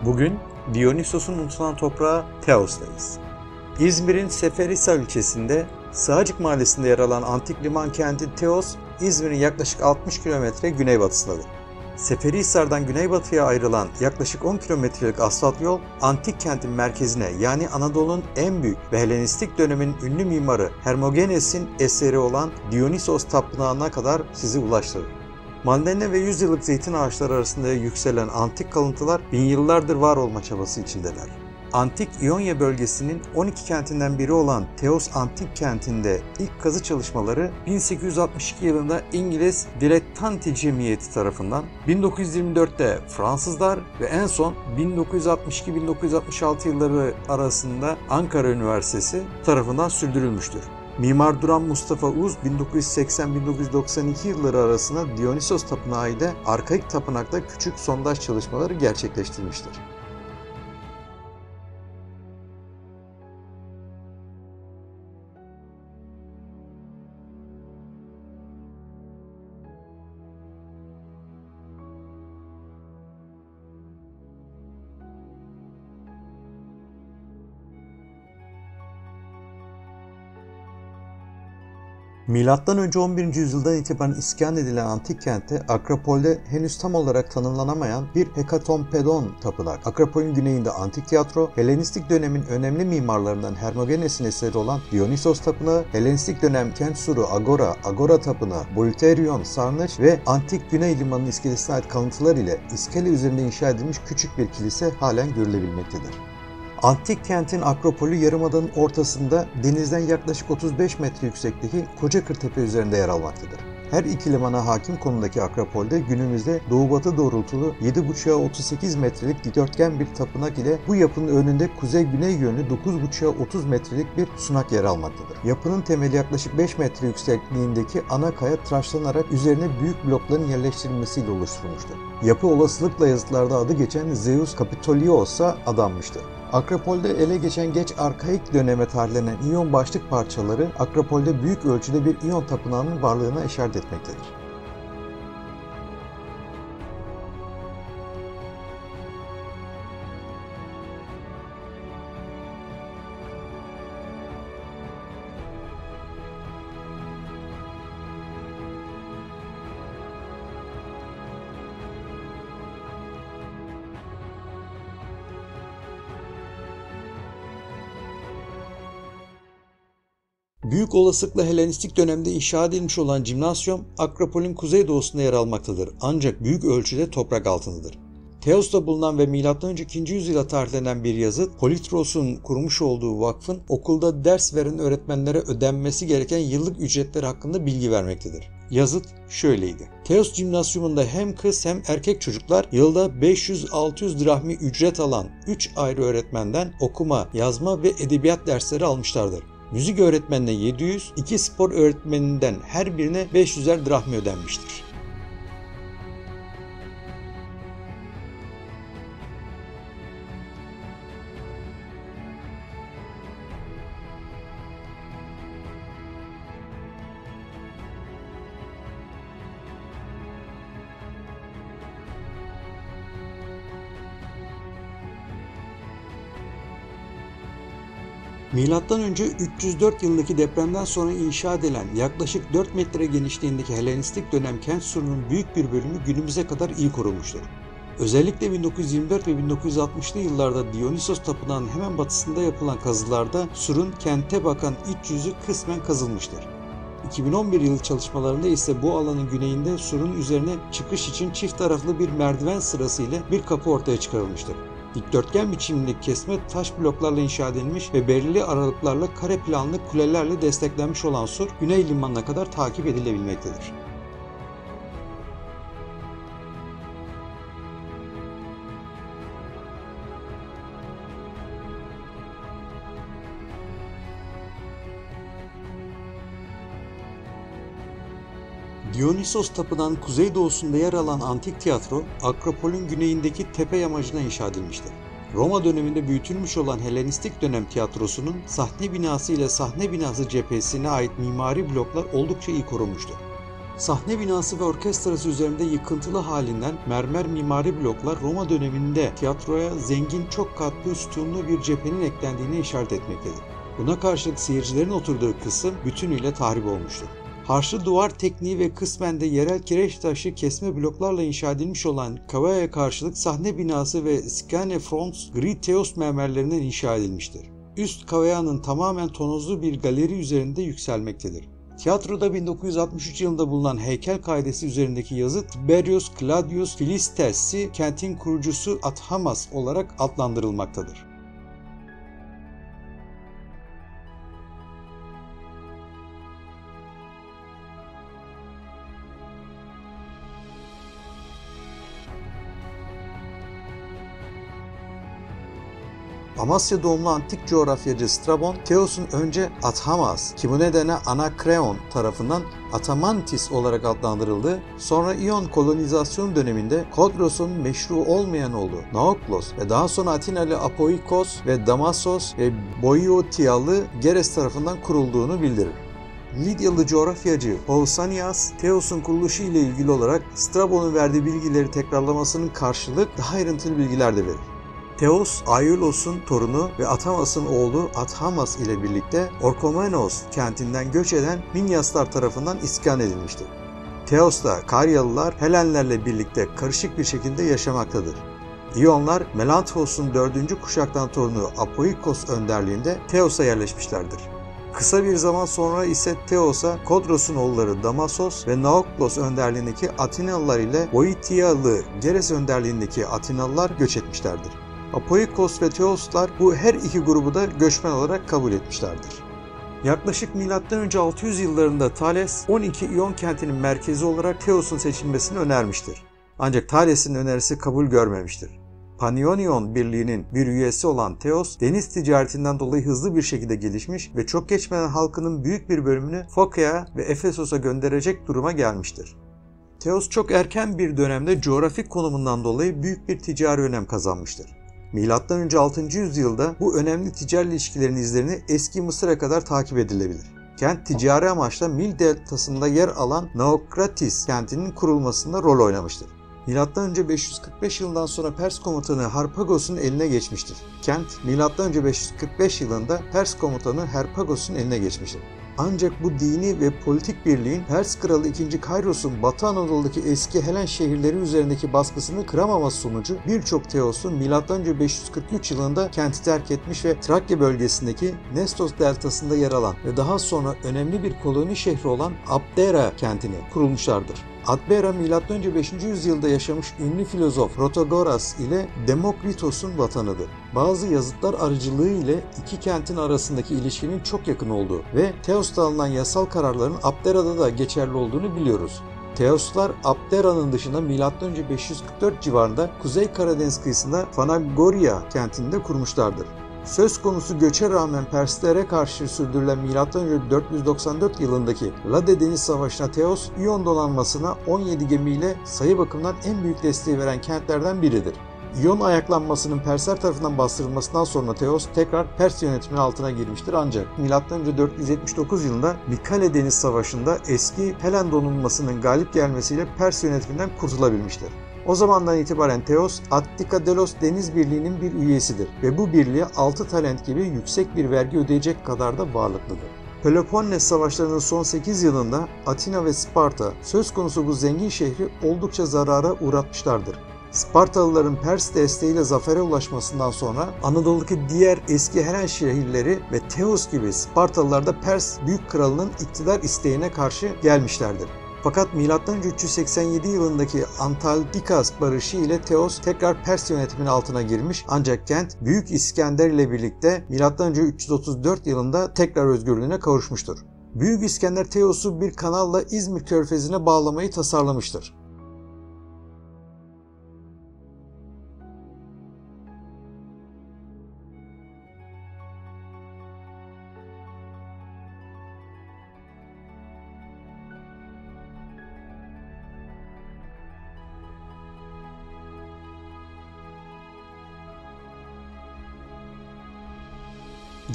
Bugün Dionysos'un unutulan toprağı Teos'tayız. İzmir'in Seferihisar ilçesinde Sığacık mahallesinde yer alan antik liman kenti Teos, İzmir'in yaklaşık 60 kilometre güneybatısındadır. Seferihisar'dan güneybatıya ayrılan yaklaşık 10 kilometrelik asfalt yol, antik kentin merkezine yani Anadolu'nun en büyük ve Helenistik dönemin ünlü mimarı Hermogenes'in eseri olan Dionysos Tapınağı'na kadar sizi ulaştırır. Mandalina ve 100 yıllık zeytin ağaçları arasında yükselen antik kalıntılar bin yıllardır var olma çabası içindeler. Antik İonya bölgesinin 12 kentinden biri olan Teos Antik Kenti'nde ilk kazı çalışmaları 1862 yılında İngiliz Dilettanti Cemiyeti tarafından, 1924'te Fransızlar ve en son 1962-1966 yılları arasında Ankara Üniversitesi tarafından sürdürülmüştür. Mimar Duran Mustafa Uz 1980-1992 yılları arasında Dionysos Tapınağı ile arkaik tapınakta küçük sondaj çalışmaları gerçekleştirmiştir. Milattan önce 11. yüzyıldan itibaren iskan edilen antik kentte Akropol'de henüz tam olarak tanımlanamayan bir Hekatompedon tapınak. Akropol'ün güneyinde antik tiyatro, Helenistik dönemin önemli mimarlarından Hermogenes'in eseri olan Dionysos Tapınağı, Helenistik dönem kent suru Agora, Agora Tapınağı, Bolyterion, Sarnıç ve antik Güney Limanı'nın iskelesine ait kalıntılar ile iskele üzerinde inşa edilmiş küçük bir kilise halen görülebilmektedir. Antik kentin Akropolü yarımadanın ortasında denizden yaklaşık 35 metre yüksekteki Kocakır Tepe üzerinde yer almaktadır. Her iki limana hakim konumdaki Akropol'de günümüzde doğu-batı doğrultulu 7,5'a 38 metrelik dikdörtgen bir tapınak ile bu yapının önünde kuzey-güney yönlü 9,5'a 30 metrelik bir sunak yer almaktadır. Yapının temeli yaklaşık 5 metre yüksekliğindeki ana kaya tıraşlanarak üzerine büyük blokların yerleştirilmesiyle oluşturulmuştur. Yapı olasılıkla yazıtlarda adı geçen Zeus Kapitolios'a adanmıştır. Akropol'de ele geçen geç arkaik döneme tarihlenen İyon başlık parçaları Akropol'de büyük ölçüde bir İyon tapınağının varlığına işaret etmektedir. Büyük olasılıkla Helenistik dönemde inşa edilmiş olan Cimnasyum, Akropol'ün kuzeydoğusunda yer almaktadır ancak büyük ölçüde toprak altındadır. Teos'ta bulunan ve M.Ö. 2. yüzyıla tarihlenen bir yazıt, Politros'un kurmuş olduğu vakfın okulda ders veren öğretmenlere ödenmesi gereken yıllık ücretleri hakkında bilgi vermektedir. Yazıt şöyleydi: Teos Cimnasyumunda hem kız hem erkek çocuklar yılda 500-600 drahmi ücret alan 3 ayrı öğretmenden okuma, yazma ve edebiyat dersleri almışlardır. Müzik öğretmenine 700, 2 spor öğretmeninden her birine 500'er drahmi ödenmiştir. Milattan önce 304 yılındaki depremden sonra inşa edilen yaklaşık 4 metre genişliğindeki Helenistik dönem kent surunun büyük bir bölümü günümüze kadar iyi korunmuştur. Özellikle 1924 ve 1960'lı yıllarda Dionysos Tapınağı'nın hemen batısında yapılan kazılarda surun kente bakan iç yüzü kısmen kazılmıştır. 2011 yılı çalışmalarında ise bu alanın güneyinde surun üzerine çıkış için çift taraflı bir merdiven sırası ile bir kapı ortaya çıkarılmıştır. Dikdörtgen biçimli kesme taş bloklarla inşa edilmiş ve belirli aralıklarla kare planlı kulelerle desteklenmiş olan sur, Güney Limanı'na kadar takip edilebilmektedir. Dionysos Tapınağı'nın kuzeydoğusunda yer alan antik tiyatro, Akropol'ün güneyindeki tepe yamacına inşa edilmiştir. Roma döneminde büyütülmüş olan Helenistik dönem tiyatrosunun sahne binası ile sahne binası cephesine ait mimari bloklar oldukça iyi korunmuştur. Sahne binası ve orkestrası üzerinde yıkıntılı halinden mermer mimari bloklar Roma döneminde tiyatroya zengin çok katlı sütunlu bir cephenin eklendiğine işaret etmektedir. Buna karşılık seyircilerin oturduğu kısım bütünüyle tahrip olmuştur. Harçlı duvar tekniği ve kısmen de yerel kireç taşı kesme bloklarla inşa edilmiş olan Kavaya karşılık sahne binası ve Scane Fronts gri teos mermerlerinden inşa edilmiştir. Üst Kavaya'nın tamamen tonozlu bir galeri üzerinde yükselmektedir. Tiyatroda 1963 yılında bulunan heykel kaidesi üzerindeki yazı Tiberius Claudius Filistes'i kentin kurucusu Athamas olarak adlandırılmaktadır. Amasya doğumlu antik coğrafyacı Strabon, Teos'un önce Athamas, ki bu nedenle Anakreon tarafından Atamantis olarak adlandırıldığı, sonra İyon kolonizasyon döneminde Kodros'un meşru olmayan oğlu Naoklos ve daha sonra Atinalı Apoikos ve Damasos ve Boiotialı Geres tarafından kurulduğunu bildirir. Lidyalı coğrafyacı Pausanias, Teos'un kuruluşu ile ilgili olarak Strabon'un verdiği bilgileri tekrarlamasının karşılık daha ayrıntılı bilgiler de verir. Teos, Aiolos'un torunu ve Athamas'ın oğlu Athamas ile birlikte Orchomenos kentinden göç eden Minyaslar tarafından iskan edilmiştir. Teos'ta Karyalılar Helenlerle birlikte karışık bir şekilde yaşamaktadır. İyonlar Melanthos'un 4. kuşaktan torunu Apoikos önderliğinde Teos'a yerleşmişlerdir. Kısa bir zaman sonra ise Teos'a Kodros'un oğulları Damasos ve Naoklos önderliğindeki Atinalılar ile Boiotialı Geres önderliğindeki Atinalılar göç etmişlerdir. Apoikos ve Teoslar bu her iki grubu da göçmen olarak kabul etmişlerdir. Yaklaşık M.Ö. 600 yıllarında Thales, 12 İyon kentinin merkezi olarak Teos'un seçilmesini önermiştir. Ancak Thales'in önerisi kabul görmemiştir. Panionion Birliği'nin bir üyesi olan Teos, deniz ticaretinden dolayı hızlı bir şekilde gelişmiş ve çok geçmeden halkının büyük bir bölümünü Fokea'ya ve Efesos'a gönderecek duruma gelmiştir. Teos çok erken bir dönemde coğrafik konumundan dolayı büyük bir ticari önem kazanmıştır. M.Ö. 6. yüzyılda bu önemli ticari ilişkilerin izlerini eski Mısır'a kadar takip edilebilir. Kent ticari amaçla Nil deltasında yer alan Naokratis kentinin kurulmasında rol oynamıştır. M.Ö. 545 yılından sonra Pers komutanı Harpagos'un eline geçmiştir. Kent, M.Ö. 545 yılında Pers komutanı Harpagos'un eline geçmiştir. Ancak bu dini ve politik birliğin Pers kralı 2. Kayros'un Batı Anadolu'daki eski Helen şehirleri üzerindeki baskısını kıramaması sonucu birçok Teos'un M.Ö. 543 yılında kenti terk etmiş ve Trakya bölgesindeki Nestos deltasında yer alan ve daha sonra önemli bir koloni şehri olan Abdera kentine kurulmuşlardır. Abdera M.Ö. 5. yüzyılda yaşamış ünlü filozof Protagoras ile Demokritos'un vatanıdır. Bazı yazıtlar aracılığı ile iki kentin arasındaki ilişkinin çok yakın olduğu ve Teos'ta alınan yasal kararların Abdera'da da geçerli olduğunu biliyoruz. Teoslar Abdera'nın dışında M.Ö. 544 civarında Kuzey Karadeniz kıyısında Phanagoria kentinde kurmuşlardır. Söz konusu göçe rağmen Perslere karşı sürdürülen M.Ö. 494 yılındaki Lade Deniz Savaşı'na Teos, İyon donanmasına 17 gemiyle sayı bakımından en büyük desteği veren kentlerden biridir. İyon ayaklanmasının Persler tarafından bastırılmasından sonra Teos tekrar Pers yönetiminin altına girmiştir ancak M.Ö. 479 yılında Mikale Deniz Savaşı'nda eski Helen donanmasının galip gelmesiyle Pers yönetiminden kurtulabilmiştir. O zamandan itibaren Teos, Attika Delos Deniz Birliği'nin bir üyesidir ve bu birliğe 6 talent gibi yüksek bir vergi ödeyecek kadar da varlıklıdır. Peloponnes Savaşları'nın son 8 yılında Atina ve Sparta söz konusu bu zengin şehri oldukça zarara uğratmışlardır. Spartalıların Pers desteğiyle zafere ulaşmasından sonra Anadolu'daki diğer eski Helen şehirleri ve Teos gibi Spartalılar da Pers Büyük Kralı'nın iktidar isteğine karşı gelmişlerdir. Fakat M.Ö. 387 yılındaki Antaldikas Barışı ile Teos tekrar Pers yönetiminin altına girmiş ancak kent Büyük İskender ile birlikte M.Ö. 334 yılında tekrar özgürlüğüne kavuşmuştur. Büyük İskender Teos'u bir kanalla İzmir Körfezi'ne bağlamayı tasarlamıştır.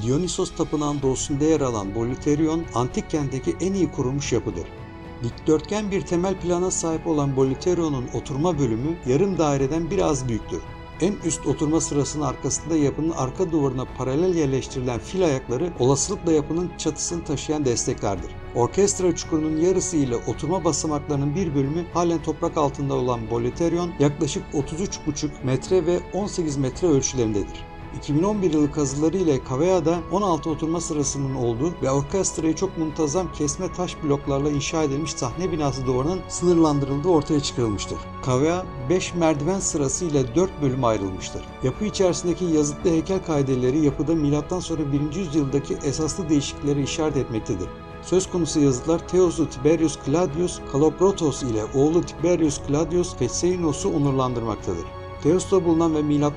Dionysos Tapınağı'nın doğusunda yer alan Bolyterion, antik kentteki en iyi korunmuş yapıdır. Dikdörtgen bir temel plana sahip olan Boliterio'nun oturma bölümü yarım daireden biraz büyüktür. En üst oturma sırasının arkasında yapının arka duvarına paralel yerleştirilen fil ayakları olasılıkla yapının çatısını taşıyan desteklerdir. Orkestra çukurunun yarısı ile oturma basamaklarının bir bölümü halen toprak altında olan Boliteryon yaklaşık 33,5 metre ve 18 metre ölçülerindedir. 2011 yılı kazıları ile Cavea'da 16 oturma sırasının olduğu ve orkestrayı çok muntazam kesme taş bloklarla inşa edilmiş sahne binası duvarının sınırlandırıldığı ortaya çıkarılmıştır. Cavea 5 merdiven sırası ile 4 bölüme ayrılmıştır. Yapı içerisindeki yazıtlı heykel kaideleri yapıda M.Ö. 1. yüzyıldaki esaslı değişiklikleri işaret etmektedir. Söz konusu yazıtlar Theos'u Tiberius Claudius Kalobrotos ile oğlu Tiberius Claudius Feseinos'u onurlandırmaktadır. Theos'ta bulunan ve M.Ö.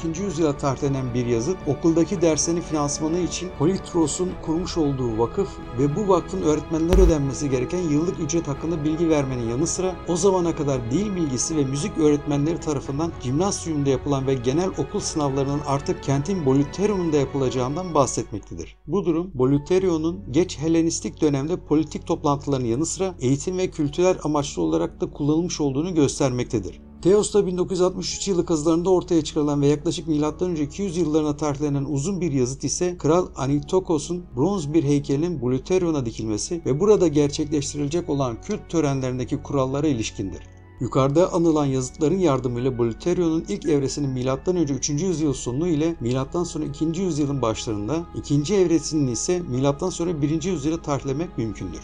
2. yüzyıla tarihlenen bir yazıt, okuldaki derslerin finansmanı için Politros'un kurmuş olduğu vakıf ve bu vakfın öğretmenlere ödenmesi gereken yıllık ücret hakkında bilgi vermenin yanı sıra o zamana kadar dil bilgisi ve müzik öğretmenleri tarafından jimnasyumda yapılan ve genel okul sınavlarının artık kentin Boliterion'da yapılacağından bahsetmektedir. Bu durum, Boliterion'un geç Helenistik dönemde politik toplantılarının yanı sıra eğitim ve kültürel amaçlı olarak da kullanılmış olduğunu göstermektedir. Theos'ta 1963 yılı kazılarında ortaya çıkarılan ve yaklaşık M.Ö. 200 yıllarına tarihlenen uzun bir yazıt ise Kral Anitokos'un bronz bir heykelinin Boliterion'a dikilmesi ve burada gerçekleştirilecek olan kült törenlerindeki kurallara ilişkindir. Yukarıda anılan yazıtların yardımıyla Boliterion'un ilk evresinin M.Ö. 3. yüzyıl sonu ile M.Ö. 2. yüzyılın başlarında, ikinci evresinin ise M.Ö. 1. yüzyıla tarihlemek mümkündür.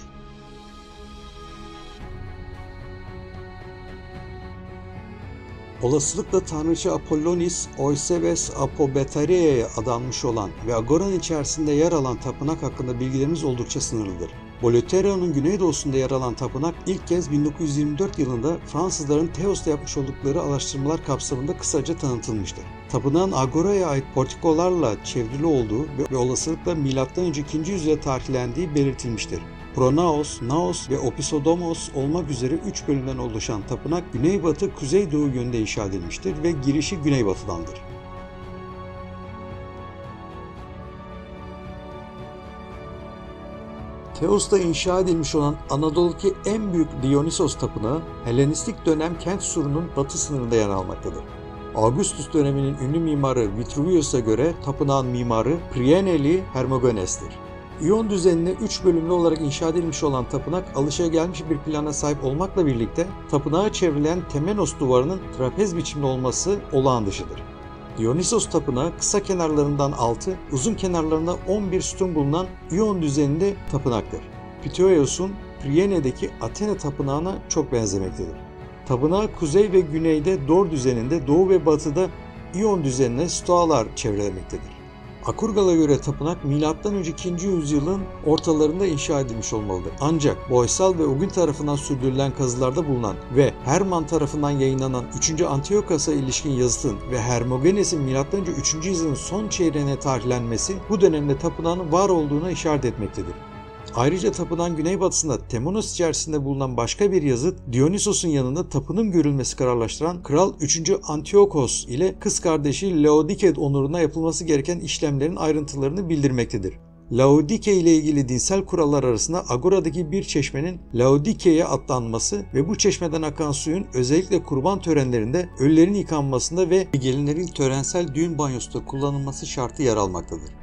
Olasılıkla tanrıça Apollonis, Oisebes Apobetaria'ya adanmış olan ve Agora'nın içerisinde yer alan tapınak hakkında bilgilerimiz oldukça sınırlıdır. Boliterion'un güneydoğusunda yer alan tapınak ilk kez 1924 yılında Fransızların Theos'ta yapmış oldukları araştırmalar kapsamında kısaca tanıtılmıştır. Tapınağın Agora'ya ait portikolarla çevrili olduğu ve olasılıkla M.Ö. 2. yüzyıla tarihlendiği belirtilmiştir. Pronaos, Naos ve Opisodomos olmak üzere 3 bölümden oluşan tapınak güneybatı-kuzeydoğu yönünde inşa edilmiştir ve girişi güneybatıdandır. Theos'ta inşa edilmiş olan Anadolu'daki en büyük Dionysos Tapınağı, Helenistik dönem kent surunun batı sınırında yer almaktadır. Augustus döneminin ünlü mimarı Vitruvius'a göre tapınağın mimarı Prieneli Hermogenes'tir. İyon düzenine 3 bölümlü olarak inşa edilmiş olan tapınak alışagelmiş bir plana sahip olmakla birlikte tapınağı çevrilen temenos duvarının trapez biçimli olması olağan dışıdır. Dionysos tapınağı kısa kenarlarından 6, uzun kenarlarında 11 sütun bulunan İyon düzeninde tapınaktır. Pitoios'un Priene'deki Athena tapınağına çok benzemektedir. Tapınağı kuzey ve güneyde Dor düzeninde, doğu ve batıda İyon düzenine stoalar çevrelemektedir. Akurgal'a göre tapınak M.Ö. 2. yüzyılın ortalarında inşa edilmiş olmalıdır. Ancak Boysal ve Ogün tarafından sürdürülen kazılarda bulunan ve Hermann tarafından yayınlanan 3. Antiochos'a ilişkin yazıtın ve Hermogenes'in M.Ö. 3. yüzyılın son çeyreğine tarihlenmesi bu dönemde tapınağın var olduğuna işaret etmektedir. Ayrıca tapınağın güneybatısında Temenos içerisinde bulunan başka bir yazıt, Dionysos'un yanında tapınım görülmesi kararlaştıran Kral 3. Antiochos ile kız kardeşi Laodike onuruna yapılması gereken işlemlerin ayrıntılarını bildirmektedir. Laodike ile ilgili dinsel kurallar arasında Agora'daki bir çeşmenin Laodike'ye atlanması ve bu çeşmeden akan suyun özellikle kurban törenlerinde ölülerin yıkanmasında ve gelinlerin törensel düğün banyosunda kullanılması şartı yer almaktadır.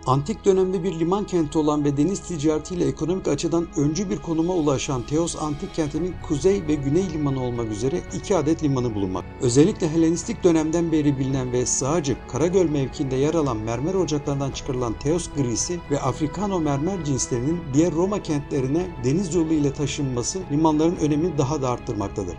Antik dönemde bir liman kenti olan ve deniz ticaretiyle ekonomik açıdan öncü bir konuma ulaşan Teos antik kentinin kuzey ve güney limanı olmak üzere 2 adet limanı bulunmak. Özellikle Helenistik dönemden beri bilinen ve Sığacık, Karagöl mevkiinde yer alan mermer ocaklarından çıkarılan Teos grisi ve Afrikano mermer cinslerinin diğer Roma kentlerine deniz yolu ile taşınması limanların önemini daha da arttırmaktadır.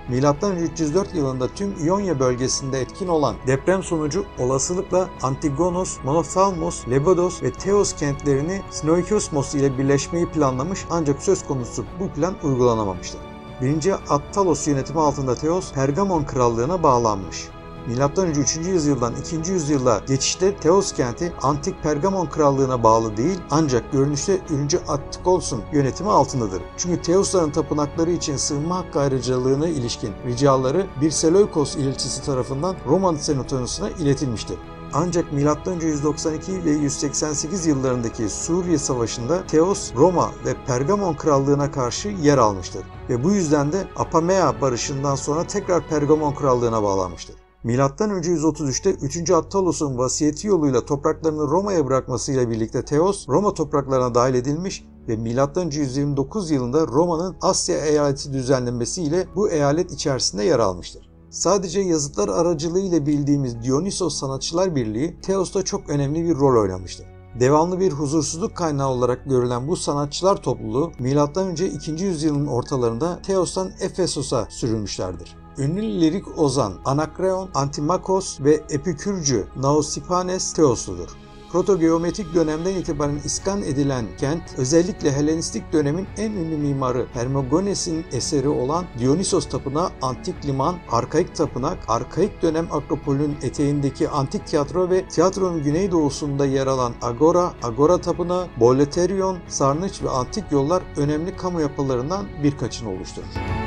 M.Ö. 304 yılında tüm İonya bölgesinde etkin olan deprem sonucu olasılıkla Antigonos, Monophthalmos, Lebedos ve Teos kentlerini Sinoikosmos ile birleşmeyi planlamış ancak söz konusu bu plan uygulanamamıştır. 1. Attalos yönetimi altında Teos, Pergamon krallığına bağlanmış. M.Ö. 3. yüzyıldan 2. yüzyıla geçişte Teos kenti antik Pergamon krallığına bağlı değil ancak görünüşte 3. Attikos'un yönetimi altındadır. Çünkü Teosların tapınakları için sığınma hakkı ayrıcalığına ilişkin ricaları bir Seleukos elçisi tarafından Roma senatonosuna iletilmiştir. Ancak M.Ö. 192 ve 188 yıllarındaki Suriye Savaşı'nda Teos, Roma ve Pergamon Krallığı'na karşı yer almıştır. Ve bu yüzden de Apamea barışından sonra tekrar Pergamon Krallığı'na bağlanmıştır. M.Ö. 133'te 3. Attalos'un vasiyeti yoluyla topraklarını Roma'ya bırakmasıyla birlikte Teos, Roma topraklarına dahil edilmiş ve M.Ö. 129 yılında Roma'nın Asya eyaleti düzenlenmesiyle bu eyalet içerisinde yer almıştır. Sadece yazıtlar aracılığıyla bildiğimiz Dionysos Sanatçılar Birliği, Teos'ta çok önemli bir rol oynamıştır. Devamlı bir huzursuzluk kaynağı olarak görülen bu sanatçılar topluluğu, M.Ö. 2. yüzyılın ortalarında Teos'tan Efesos'a sürülmüşlerdir. Ünlü lirik ozan Anakreon, Antimakos ve epikürcü Nausiphanes Teosludur. Protogeometrik dönemden itibaren iskan edilen kent, özellikle Helenistik dönemin en ünlü mimarı Hermogenes'in eseri olan Dionysos Tapınağı, antik liman, arkaik tapınak, arkaik dönem Akropol'ün eteğindeki antik tiyatro ve tiyatronun güneydoğusunda yer alan Agora, Agora Tapınağı, Boleterion, Sarnıç ve antik yollar önemli kamu yapılarından birkaçını oluşturur.